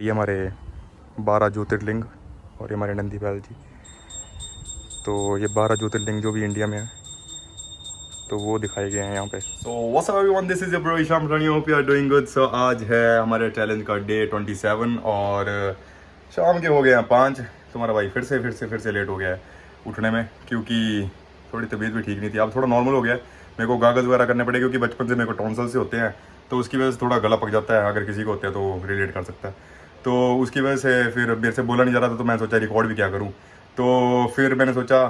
ये हमारे 12 ज्योतिर्लिंग और ये हमारे नंदी बैल जी। तो ये 12 ज्योतिर्लिंग जो भी इंडिया में है तो वो दिखाए गए हैं यहाँ पे। So what's up everyone, this is your bro Ishan Rani, hope you are doing good. So आज है हमारे चैलेंज का डे 27 और शाम के हो गए हैं 5। तुम्हारा भाई फिर से लेट हो गया है उठने में, क्योंकि थोड़ी तबीयत भी ठीक नहीं थी। अब थोड़ा नॉर्मल हो गया है। मेरे को गागल्स वगैरह करने पड़े क्योंकि बचपन से मेरे को टॉन्सल से होते हैं, तो उसकी वजह से थोड़ा गला पक जाता है। अगर किसी को होते हैं तो रिलेट कर सकता है। तो उसकी वजह से फिर मेरे से बोला नहीं जा रहा था, तो मैंने सोचा रिकॉर्ड भी क्या करूँ। तो फिर मैंने सोचा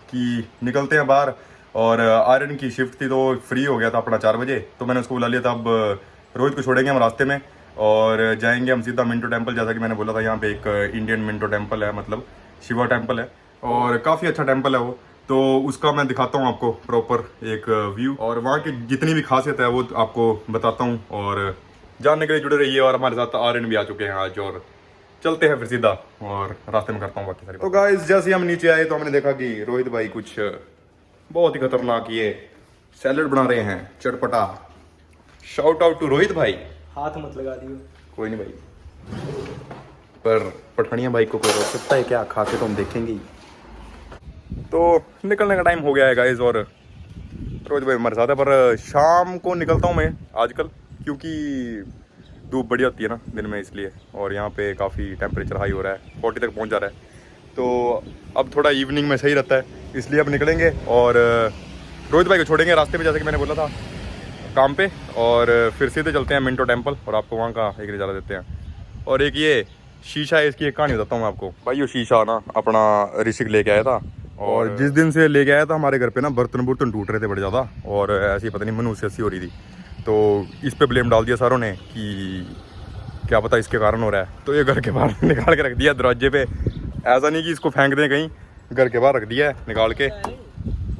कि निकलते हैं बाहर, और आर्यन की शिफ्ट थी तो फ्री हो गया था अपना 4 बजे, तो मैंने उसको बुला लिया था। अब रोहित को छोड़ेंगे हम रास्ते में और जाएंगे हम सीधा मिंटो टेम्पल। जैसा कि मैंने बोला था, यहाँ पे एक इंडियन मिंटो टेम्पल है, मतलब शिवा टेम्पल है, और काफ़ी अच्छा टेम्पल है वो। तो उसका मैं दिखाता हूँ आपको प्रॉपर एक व्यू, और वहाँ की जितनी भी खासियत है वो आपको बताता हूँ। और जानने के लिए जुड़े रहिए। और हमारे साथ आर्यन भी आ चुके हैं आज, और चलते हैं फिर सीधा, और रास्ते में करता हूँ बाकी सारी। तो गाइस जैसे हम नीचे आए तो हमने देखा कि रोहित भाई कुछ बहुत ही खतरनाक ये सैलड बना रहे हैं, चटपटा। शाउट आउट टू रोहित भाई। हाथ मत लगा दियो। कोई नहीं भाई, पर पठानिया भाई को कोई रोक सकता है क्या? खा के तो हम देखेंगे ही। तो निकलने का टाइम हो गया है गाइस, और रोहित भाई हमारे साथ है। पर शाम को निकलता हूँ मैं आजकल, क्योंकि धूप बढ़िया होती है ना दिन में, इसलिए। और यहाँ पे काफ़ी टेम्परेचर हाई हो रहा है, 40 तक पहुँच जा रहा है। तो अब थोड़ा इवनिंग में सही रहता है, इसलिए अब निकलेंगे और रोहित भाई को छोड़ेंगे रास्ते पे, जैसे कि मैंने बोला था, काम पे। और फिर सीधे चलते हैं मिंटो टेम्पल, और आपको वहाँ का एक नज़ारा देते हैं। और एक ये शीशा है, इसकी एक कहानी बताता हूँ मैं आपको। भाई ये शीशा ना अपना ऋषिक लेके आया था, और जिस दिन से लेके आया था हमारे घर पे ना बर्तन टूट रहे थे बड़े ज़्यादा, और ऐसी पता नहीं मनुष्य हो रही थी। तो इस पे ब्लेम डाल दिया सारों ने कि क्या पता इसके कारण हो रहा है। तो ये घर के बाहर निकाल के रख दिया दरवाजे पे। ऐसा नहीं कि इसको फेंक दें कहीं, घर के बाहर रख दिया है निकाल के।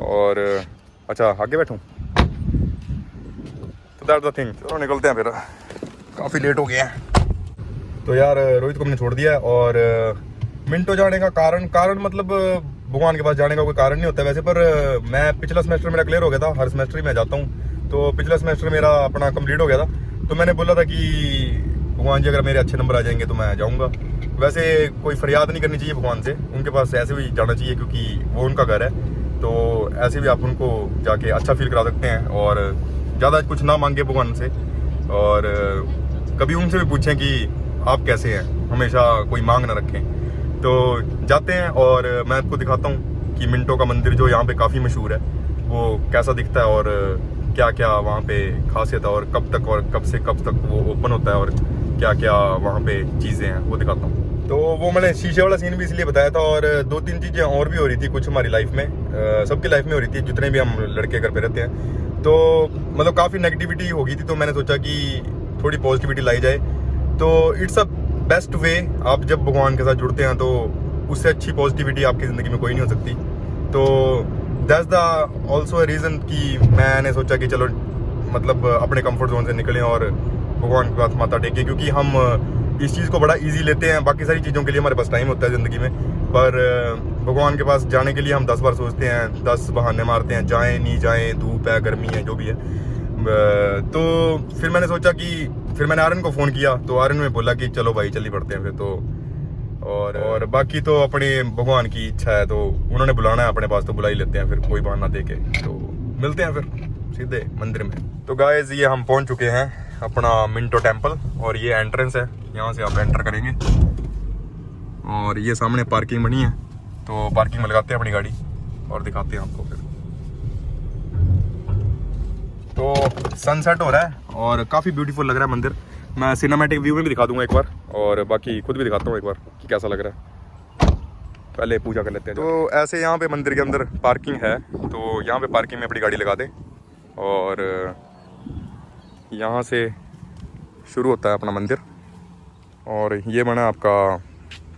और अच्छा आगे बैठूं, तो दैट्स द थिंग। चलो निकलते हैं फिर, काफ़ी लेट हो गए हैं। तो यार रोहित को हमने छोड़ दिया है, और मिंटो जाने का कारण मतलब भगवान के पास जाने का कोई कारण नहीं होता वैसे। पर मैं पिछला सेमेस्टर मेरा क्लियर हो गया था, हर सेमेस्टर ही मैं जाता हूँ। तो पिछला सेमेस्टर मेरा अपना कंप्लीट हो गया था, तो मैंने बोला था कि भगवान जी अगर मेरे अच्छे नंबर आ जाएंगे तो मैं जाऊँगा। वैसे कोई फरियाद नहीं करनी चाहिए भगवान से, उनके पास ऐसे भी जाना चाहिए क्योंकि वो उनका घर है। तो ऐसे भी आप उनको जाके अच्छा फील करा सकते हैं, और ज़्यादा कुछ ना मांगे भगवान से। और कभी उनसे भी पूछें कि आप कैसे हैं, हमेशा कोई मांग ना रखें। तो जाते हैं, और मैं आपको दिखाता हूँ कि मिंटो का मंदिर जो यहाँ पे काफ़ी मशहूर है वो कैसा दिखता है, और क्या क्या वहाँ पे खासियत है, और कब तक और कब से कब तक वो ओपन होता है, और क्या क्या वहाँ पे चीज़ें हैं वो दिखाता हूँ। तो वो मैंने शीशे वाला सीन भी इसलिए बताया था, और 2-3 चीज़ें और भी हो रही थी कुछ हमारी लाइफ में, सबकी लाइफ में हो रही थी, जितने भी हम लड़के घर पे रहते हैं। तो मतलब काफ़ी नेगेटिविटी हो गई थी, तो मैंने सोचा कि थोड़ी पॉजिटिविटी लाई जाए। तो इट्स अ बेस्ट वे, आप जब भगवान के साथ जुड़ते हैं तो उससे अच्छी पॉजिटिविटी आपकी ज़िंदगी में कोई नहीं हो सकती। तो that's the also a reason कि मैंने सोचा कि चलो मतलब अपने कंफर्ट जोन से निकलें और भगवान के पास माथा टेकें, क्योंकि हम इस चीज़ को बड़ा इजी लेते हैं। बाकी सारी चीज़ों के लिए हमारे पास टाइम होता है ज़िंदगी में, पर भगवान के पास जाने के लिए हम 10 बार सोचते हैं, 10 बहाने मारते हैं, जाएं नहीं जाएं, धूप है, गर्मी है, जो भी है। तो फिर मैंने सोचा कि फिर मैंने आर्यन को फ़ोन किया, तो आर्यन ने बोला कि चलो भाई चल ही पड़ते हैं फिर। तो और बाकी तो अपने भगवान की इच्छा है, तो उन्होंने बुलाना है अपने पास तो बुला ही लेते हैं फिर, कोई बहाना दे के। तो मिलते हैं फिर सीधे मंदिर में। तो गाइस ये हम पहुंच चुके हैं अपना मिंटो टेम्पल, और ये एंट्रेंस है, यहाँ से आप एंटर करेंगे। और ये सामने पार्किंग बनी है, तो पार्किंग में लगाते हैं अपनी गाड़ी और दिखाते हैं आपको फिर। तो सनसेट हो रहा है और काफ़ी ब्यूटीफुल लग रहा है मंदिर। मैं सिनेमैटिक व्यू में भी दिखा दूंगा एक बार, और बाकी खुद भी दिखाता हूँ एक बार कि कैसा लग रहा है। पहले पूजा कर लेते हैं। तो ऐसे यहाँ पे मंदिर के अंदर पार्किंग है, तो यहाँ पे पार्किंग में अपनी गाड़ी लगा दें, और यहाँ से शुरू होता है अपना मंदिर। और ये बना आपका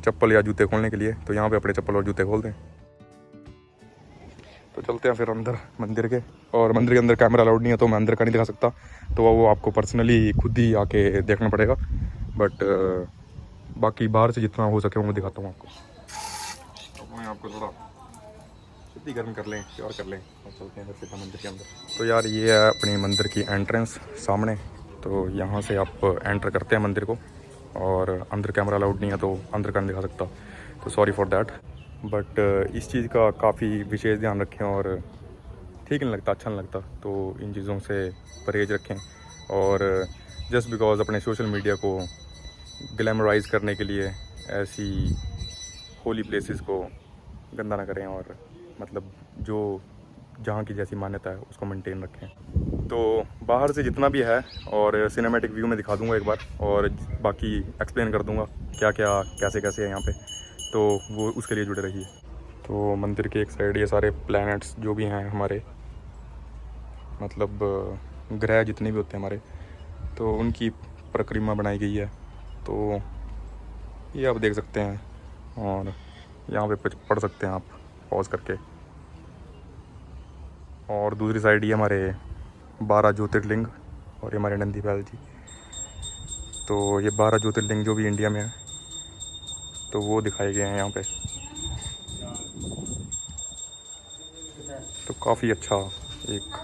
चप्पल या जूते खोलने के लिए, तो यहाँ पे अपने चप्पल और जूते खोल दें। तो चलते हैं फिर अंदर मंदिर के, और मंदिर के अंदर कैमरा अलाउड नहीं है, तो मैं अंदर का नहीं दिखा सकता, तो वो आपको पर्सनली खुद ही आके देखना पड़ेगा। बट बाकी बाहर से जितना हो सके वो दिखाता हूँ आपको। तो मैं आपको थोड़ा सिद्धि गर्म कर लें, प्यार कर लें, और चलते हैं फिर मंदिर के अंदर। तो यार ये है अपनी मंदिर की एंट्रेंस सामने, तो यहाँ से आप एंटर करते हैं मंदिर को, और अंदर कैमरा अलाउड नहीं है तो अंदर का नहीं दिखा सकता, तो सॉरी फॉर दैट। बट इस चीज़ का काफ़ी विशेष ध्यान रखें और ठीक नहीं लगता, अच्छा नहीं लगता, तो इन चीज़ों से परहेज़ रखें। और जस्ट बिकॉज अपने सोशल मीडिया को ग्लैमराइज करने के लिए ऐसी होली प्लेसेस को गंदा ना करें, और मतलब जो जहाँ की जैसी मान्यता है उसको मेंटेन रखें। तो बाहर से जितना भी है और सिनेमैटिक व्यू में दिखा दूंगा एक बार, और बाकी एक्सप्लेन कर दूंगा क्या क्या कैसे कैसे है यहाँ पे, तो वो उसके लिए जुड़े रहिए। तो मंदिर के एक साइड ये सारे प्लैनेट्स जो भी हैं हमारे, मतलब ग्रह जितने भी होते हैं हमारे, तो उनकी परिक्रमा बनाई गई है। तो ये आप देख सकते हैं और यहाँ पे पढ़ सकते हैं आप पॉज करके। और दूसरी साइड ये हमारे 12 ज्योतिर्लिंग और ये हमारे नंदी बैल जी। तो ये 12 ज्योतिर्लिंग जो भी इंडिया में है तो वो दिखाए गए हैं यहाँ पे। तो काफ़ी अच्छा एक,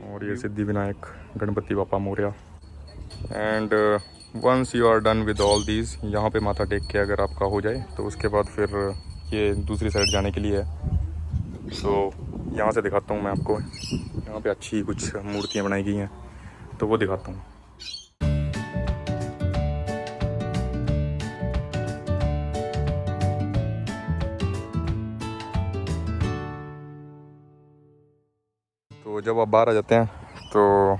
और ये सिद्धि Vinayak Ganpati Bappa Morya. And once you are done with all these, यहाँ पे माथा टेक के अगर आपका हो जाए तो उसके बाद फिर ये दूसरी साइड जाने के लिए है। तो यहाँ से दिखाता हूँ मैं आपको, यहाँ पे अच्छी कुछ मूर्तियाँ बनाई गई हैं तो वो दिखाता हूँ। तो जब आप बाहर आ जाते हैं तो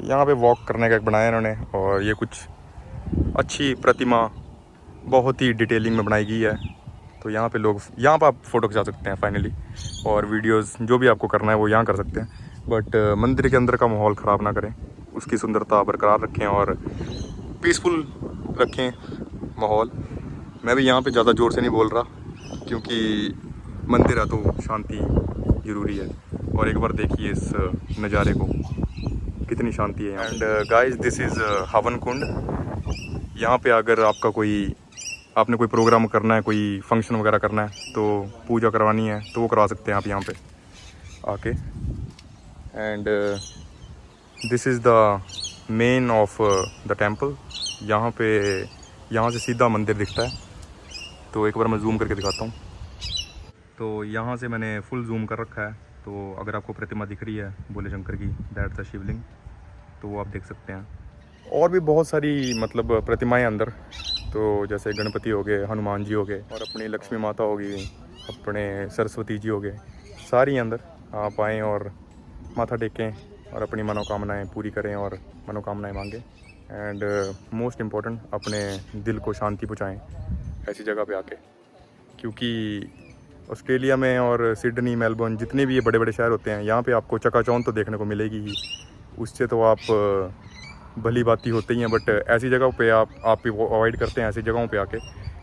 यहाँ पे वॉक करने का एक बनाया इन्होंने, और ये कुछ अच्छी प्रतिमा बहुत ही डिटेलिंग में बनाई गई है। तो यहाँ पे लोग, यहाँ पर आप फ़ोटो खिंचा सकते हैं फाइनली, और वीडियोस जो भी आपको करना है वो यहाँ कर सकते हैं। बट मंदिर के अंदर का माहौल ख़राब ना करें, उसकी सुंदरता बरकरार रखें और पीसफुल रखें माहौल। मैं भी यहाँ पे ज़्यादा ज़ोर से नहीं बोल रहा क्योंकि मंदिर है तो शांति ज़रूरी है। और एक बार देखिए इस नज़ारे को, कितनी शांति है। एंड गाइस, दिस इज़ हवन कुंड। यहाँ पे अगर आपने कोई प्रोग्राम करना है, कोई फंक्शन वगैरह करना है, तो पूजा करवानी है तो वो करवा सकते हैं आप यहाँ पे आके। And this is the main of the temple. यहाँ से सीधा मंदिर दिखता है। तो एक बार मैं जूम करके दिखाता हूँ। तो यहाँ से मैंने फुल जूम कर रखा है, तो अगर आपको प्रतिमा दिख रही है भोले शंकर की, दैट्स द शिवलिंग, तो वो आप देख सकते हैं। और भी बहुत सारी मतलब प्रतिमाएं अंदर, तो जैसे गणपति हो गए, हनुमान जी हो गए, और अपनी लक्ष्मी माता होगी, अपने सरस्वती जी हो गए, सारी अंदर आप आएँ और माथा टेकें और अपनी मनोकामनाएं पूरी करें और मनोकामनाएं मांगें। एंड मोस्ट इम्पॉर्टेंट, अपने दिल को शांति पहुँचाएँ ऐसी जगह पे आके, क्योंकि ऑस्ट्रेलिया में और सिडनी, मेलबर्न, जितने भी ये बड़े बड़े शहर होते हैं, यहाँ पे आपको चकाचौंध तो देखने को मिलेगी ही, उससे तो आप भली बाती होते ही हैं। बट ऐसी जगहों पे आप अवॉइड करते हैं ऐसी जगहों पे आके,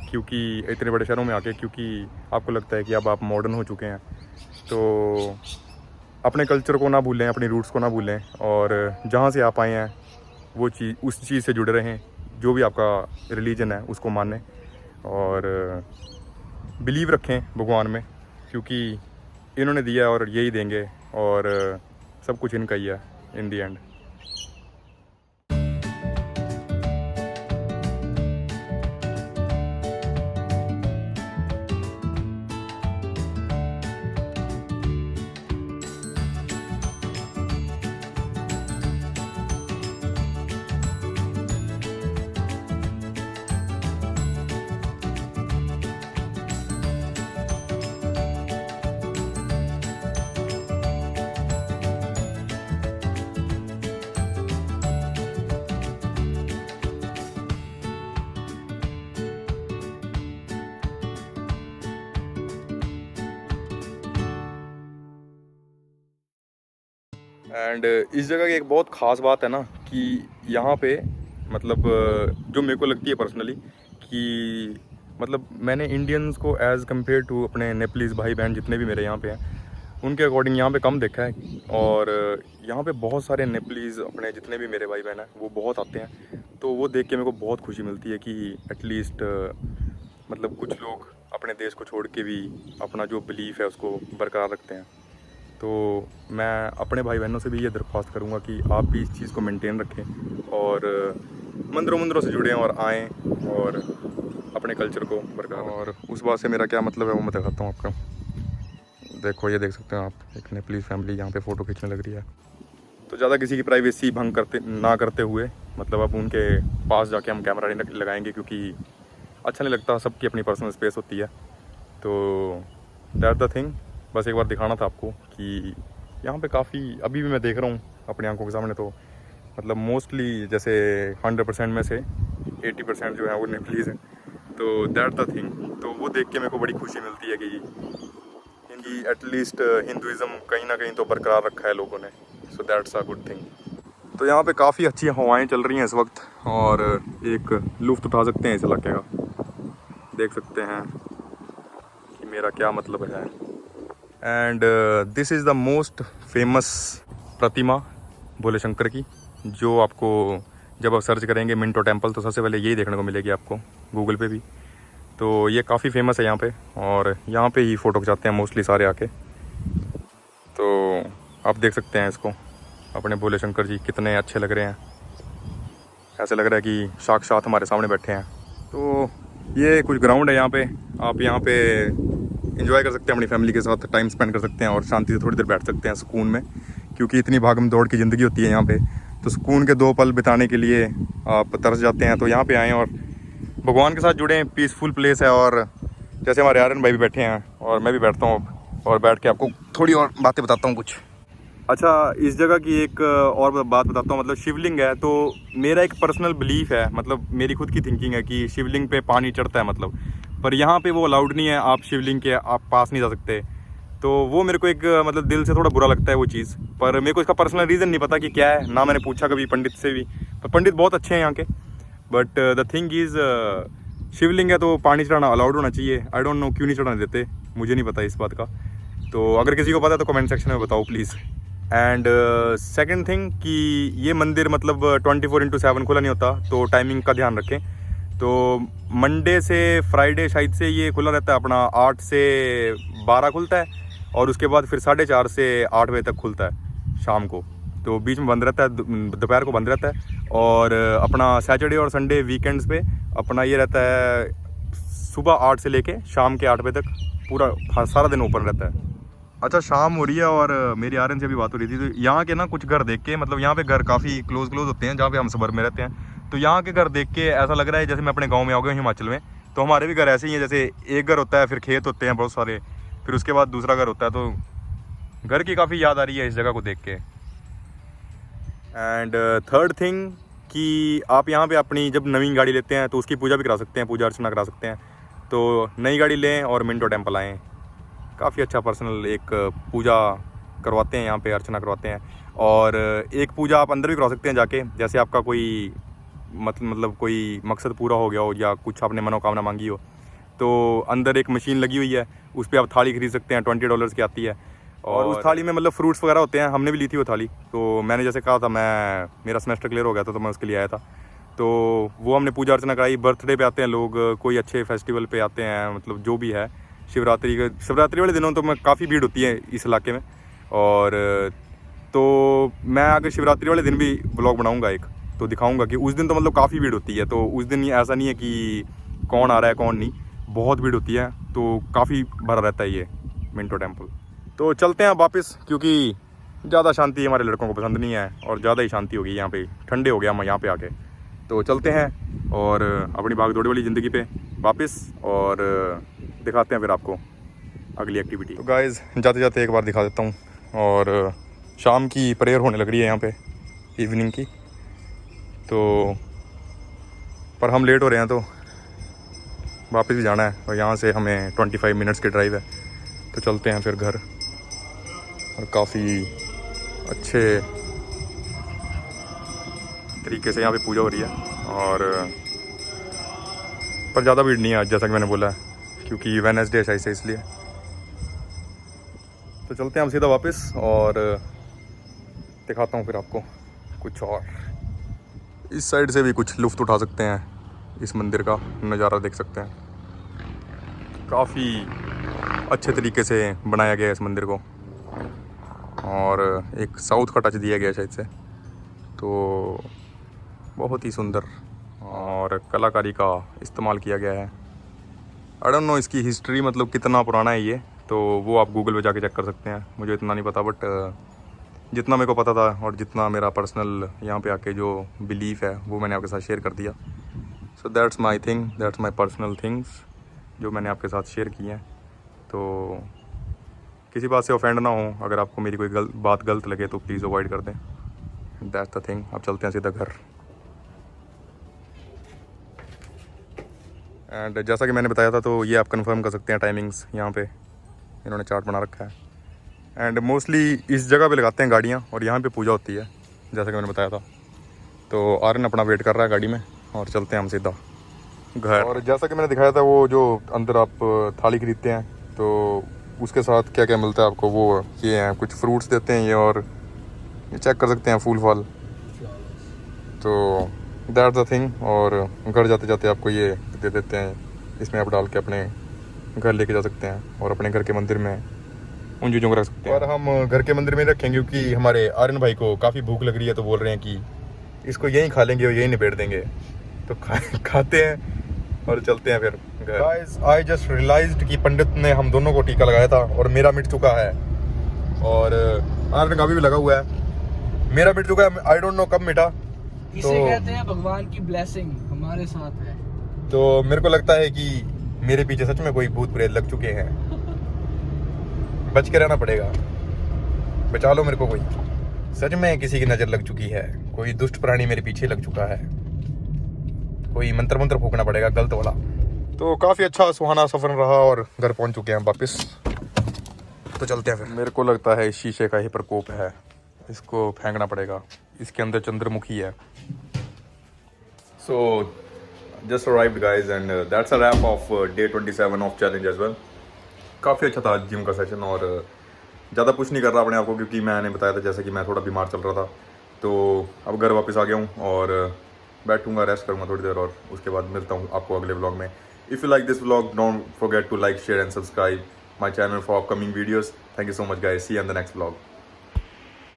क्योंकि इतने बड़े शहरों में आके, क्योंकि आपको लगता है कि अब आप मॉडर्न हो चुके हैं। तो अपने कल्चर को ना भूलें, अपनी रूट्स को ना भूलें, और जहाँ से आप आए हैं वो चीज़, उस चीज़ से जुड़े रहें। जो भी आपका रिलीजन है उसको मानें और बिलीव रखें भगवान में, क्योंकि इन्होंने दिया है और यही देंगे, और सब कुछ इनका ही है इन दी एंड। एंड इस जगह की एक बहुत ख़ास बात है ना कि यहाँ पे मतलब जो मेरे को लगती है पर्सनली कि मतलब मैंने इंडियंस को एज़ कम्पेयर टू अपने नेपालीज़ भाई बहन जितने भी मेरे यहाँ पे हैं उनके अकॉर्डिंग यहाँ पे कम देखा है। और यहाँ पे बहुत सारे नेपालीज़ अपने जितने भी मेरे भाई बहन हैं वो बहुत आते हैं, तो वो देख के मेरे को बहुत खुशी मिलती है कि एटलीस्ट मतलब कुछ लोग अपने देश को छोड़ के भी अपना जो बिलीफ है उसको बरकरार रखते हैं। तो मैं अपने भाई बहनों से भी ये दरख्वास्त करूँगा कि आप भी इस चीज़ को मेंटेन रखें और मंदिरों से जुड़ें और आएँ और अपने कल्चर को बरकरार। और उस बात से मेरा क्या मतलब है वो मैं दिखाता हूँ आपको। देखो, ये देख सकते हैं आप, एक नेपलीज फैमिली यहाँ पे फ़ोटो खींचने लग रही है। तो ज़्यादा किसी की प्राइवेसी भंग करते हुए मतलब अब उनके पास जाके हम कैमरा नहीं लगाएंगे, क्योंकि अच्छा नहीं लगता, सबकी अपनी पर्सनल स्पेस होती है। तो दैट द थिंग, बस एक बार दिखाना था आपको कि यहाँ पे काफ़ी अभी भी मैं देख रहा हूँ अपनी आंखों के सामने, तो मतलब मोस्टली जैसे 100% में से 80% जो है वो नेपलीज़ है। तो दैट द थिंग, तो वो देख के मेरे को बड़ी खुशी मिलती है कि एटलीस्ट हिंदुज़म कहीं ना कहीं तो बरकरार रखा है लोगों ने। So that's a good thing. तो यहाँ पे काफ़ी अच्छी हवाएं चल रही हैं इस वक्त और एक लुत्फ़ उठा सकते हैं इस इलाके का। देख सकते हैं कि मेरा क्या मतलब है। And this is the most famous प्रतिमा भोले शंकर की, जो आपको जब आप सर्च करेंगे मिंटो टेम्पल तो सबसे पहले यही देखने को मिलेगी आपको गूगल पे भी। तो ये काफ़ी फेमस है यहाँ पे और यहाँ पे ही फ़ोटो खिंचाते हैं मोस्टली सारे आके। तो आप देख सकते हैं इसको, अपने भोले शंकर जी कितने अच्छे लग रहे हैं, ऐसे लग रहा है कि साक्षात हमारे सामने बैठे हैं। तो ये कुछ ग्राउंड है यहाँ पे, आप यहाँ पे एंजॉय कर सकते हैं, अपनी फैमिली के साथ टाइम स्पेंड कर सकते हैं और शांति से थोड़ी देर बैठ सकते हैं सुकून में, क्योंकि इतनी भागम दौड़ की ज़िंदगी होती है यहाँ पे। तो सुकून के 2 पल बिताने के लिए आप तरस जाते हैं, तो यहाँ पे आएँ और भगवान के साथ जुड़ें। पीसफुल प्लेस है और जैसे हमारे आर्यन भाई भी बैठे हैं और मैं भी बैठता हूँ और बैठ के आपको थोड़ी और बातें बताता हूँ कुछ। अच्छा, इस जगह की एक और बात बताता हूँ, मतलब शिवलिंग है। तो मेरा एक पर्सनल बिलीफ है, मतलब मेरी खुद की थिंकिंग है कि शिवलिंग पे पानी चढ़ता है मतलब, पर यहाँ पे वो अलाउड नहीं है, आप शिवलिंग के आप पास नहीं जा सकते। तो वो मेरे को एक मतलब दिल से थोड़ा बुरा लगता है वो चीज़, पर मेरे को इसका पर्सनल रीज़न नहीं पता कि क्या है, ना मैंने पूछा कभी पंडित से भी, पर पंडित बहुत अच्छे हैं यहाँ के। बट द थिंग इज़ शिवलिंग है तो पानी चढ़ाना अलाउड होना चाहिए। आई डोंट नो क्यों नहीं चढ़ाने देते, मुझे नहीं पता इस बात का। तो अगर किसी को पता है तो कमेंट सेक्शन में बताओ प्लीज़। एंड सेकंड थिंग कि ये मंदिर मतलब 24/7 खुला नहीं होता, तो टाइमिंग का ध्यान रखें। तो मंडे से फ्राइडे शायद से ये खुला रहता है, अपना 8 से 12 खुलता है और उसके बाद फिर 4:30 से 8 बजे तक खुलता है शाम को। तो बीच में बंद रहता है, दोपहर को बंद रहता है। और अपना सैटरडे और संडे वीकेंड्स पे अपना ये रहता है सुबह 8 से लेके शाम के 8 बजे तक पूरा सारा दिन ओपन रहता है। अच्छा, शाम हो रही है और मेरी आर्यन से भी बात हो रही थी। तो यहाँ के ना कुछ घर देख के, मतलब यहाँ पे घर काफ़ी क्लोज होते हैं जहाँ पे हम सबर में रहते हैं। तो यहाँ के घर देख के ऐसा लग रहा है जैसे मैं अपने गांव में आ गया हूँ हिमाचल में। तो हमारे भी घर ऐसे ही हैं, जैसे एक घर होता है, फिर खेत होते हैं बहुत सारे, फिर उसके बाद दूसरा घर होता है। तो घर की काफ़ी याद आ रही है इस जगह को देख के। एंड थर्ड थिंग कि आप यहाँ पे अपनी जब नई गाड़ी लेते हैं तो उसकी पूजा भी करा सकते हैं, पूजा अर्चना करा सकते हैं। तो नई गाड़ी लें और मिंटो टेम्पल आएँ, काफ़ी अच्छा पर्सनल एक पूजा करवाते हैं यहाँ पे, अर्चना करवाते हैं। और एक पूजा आप अंदर भी करवा सकते हैं जाके, जैसे आपका कोई मतलब कोई मकसद पूरा हो गया हो या कुछ आपने मनोकामना मांगी हो, तो अंदर एक मशीन लगी हुई है, उस पर आप थाली खरीद सकते हैं, $20 की आती है। और उस थाली में मतलब फ्रूट्स वगैरह होते हैं। हमने भी ली थी वो थाली, तो मैंने जैसे कहा था, मेरा सेमेस्टर क्लियर हो गया था तो मैं उसके लिए आया था। तो वो हमने पूजा अर्चना कराई। बर्थडे पे आते हैं लोग, कोई अच्छे फेस्टिवल पे आते हैं, मतलब जो भी है, शिवरात्रि वाले दिनों तो मैं काफ़ी भीड़ होती है इस इलाके में। और तो मैं आगे शिवरात्रि वाले दिन भी ब्लॉग बनाऊंगा एक, तो दिखाऊंगा कि उस दिन तो मतलब काफ़ी भीड़ होती है। तो उस दिन ऐसा नहीं है कि कौन आ रहा है कौन नहीं, बहुत भीड़ होती है, तो काफ़ी भरा रहता है ये मिंटो टेम्पल। तो चलते हैं वापस, क्योंकि ज़्यादा शांति हमारे लड़कों को पसंद नहीं है और ज़्यादा ही शांति होगी यहाँ पे, ठंडे हो गया हम यहाँ पे आके। तो चलते हैं और अपनी भाग दौड़ वाली ज़िंदगी पे वापस और दिखाते हैं फिर आपको अगली एक्टिविटी। तो गाइज़, जाते जाते एक बार दिखा देता हूँ। और शाम की प्रेयर होने लग रही है यहाँ पे, इवनिंग की। तो पर हम लेट हो रहे हैं तो वापस भी जाना है और यहाँ से हमें 25 मिनट्स की ड्राइव है। तो चलते हैं फिर घर। और काफ़ी अच्छे तरीके से यहाँ पे पूजा हो रही है और पर ज़्यादा भीड़ नहीं है आज, जैसा कि मैंने बोला है, क्योंकि वेडनेसडे है ऐसे, इसलिए। तो चलते हैं हम सीधा वापस और दिखाता हूँ फिर आपको कुछ और। इस साइड से भी कुछ लुत्फ़ उठा सकते हैं, इस मंदिर का नज़ारा देख सकते हैं। काफ़ी अच्छे तरीके से बनाया गया है इस मंदिर को। और एक साउथ का टच दिया गया शायद से, तो बहुत ही सुंदर और कलाकारी का इस्तेमाल किया गया है। आई डोंट नो इसकी हिस्ट्री मतलब कितना पुराना है ये, तो वो आप गूगल पे जाके चेक कर सकते हैं, मुझे इतना नहीं पता, बट जितना मेरे को पता था और जितना मेरा पर्सनल यहाँ पे आके जो बिलीफ है वो मैंने आपके साथ शेयर कर दिया। So that's my thing, that's my personal things जो मैंने आपके साथ शेयर किए हैं। तो किसी बात से ऑफेंड ना हो, अगर आपको मेरी कोई बात गलत लगे तो प्लीज़ अवॉइड कर दें। That's the thing. अब चलते हैं सीधा घर। एंड जैसा कि मैंने बताया था, तो ये आप कंफर्म कर सकते हैं टाइमिंग्स, यहाँ पे इन्होंने चार्ट बना रखा है। एंड मोस्टली इस जगह पे लगाते हैं गाड़ियाँ और यहाँ पे पूजा होती है, जैसा कि मैंने बताया था। तो आर्यन अपना वेट कर रहा है गाड़ी में और चलते हैं हम सीधा घर। और जैसा कि मैंने दिखाया था, वो जो अंदर आप थाली खरीदते हैं तो उसके साथ क्या क्या मिलता है आपको, वो ये हैं, कुछ फ्रूट्स देते हैं ये, और ये चेक कर सकते हैं फूल फाल। तो दैट्स द थिंग। और घर जाते जाते आपको ये दे देते हैं, इसमें आप डाल के अपने घर लेके जा सकते हैं और अपने घर के मंदिर में उन चीज़ों को रख सकते हैं। और हम घर के मंदिर में रखेंगे क्योंकि हमारे आर्यन भाई को काफ़ी भूख लग रही है, तो बोल रहे हैं कि इसको यहीं खा लेंगे और यहीं निपेट देंगे। तो खाते हैं और चलते हैं फिर घर। गाइस, आई जस्ट रियलाइज्ड कि पंडित ने हम दोनों को टीका लगाया था और मेरा मिट चुका है और आर्यन का भी लगा हुआ है। मेरा मिट चुका है, आई डोंट नो कब मिटा। इसे कहते हैं भगवान की ब्लेसिंग हमारे साथ है। तो मेरे को लगता है कि मेरे पीछे सच में कोई भूत प्रेत लग चुके हैं। बच के रहना पड़ेगा, बचा लो मेरे को। कोई सच में किसी की नज़र लग चुकी है, कोई दुष्ट प्राणी मेरे पीछे लग चुका है, कोई मंत्र मंत्र फूकना पड़ेगा गलत वाला। तो काफ़ी अच्छा सुहाना सफ़र रहा और घर पहुंच चुके हैं वापस। तो चलते हैं फिर। मेरे को लगता है इस शीशे का ही प्रकोप है, इसको फेंकना पड़ेगा, इसके अंदर चंद्रमुखी है। So just arrived guys and that's a wrap of day 27 of challenge as well. काफ़ी अच्छा था जिम का सेशन और ज़्यादा पुश नहीं कर रहा अपने आप को, क्योंकि मैंने बताया था जैसे कि मैं थोड़ा बीमार चल रहा था। तो अब घर वापस आ गया हूँ और बैठूंगा, रेस्ट करूँगा थोड़ी देर और उसके बाद मिलता हूँ आपको अगले व्लॉग में। If you like this vlog, don't forget to like, share and subscribe my channel for upcoming videos. Thank you so much guys, see you in the next vlog.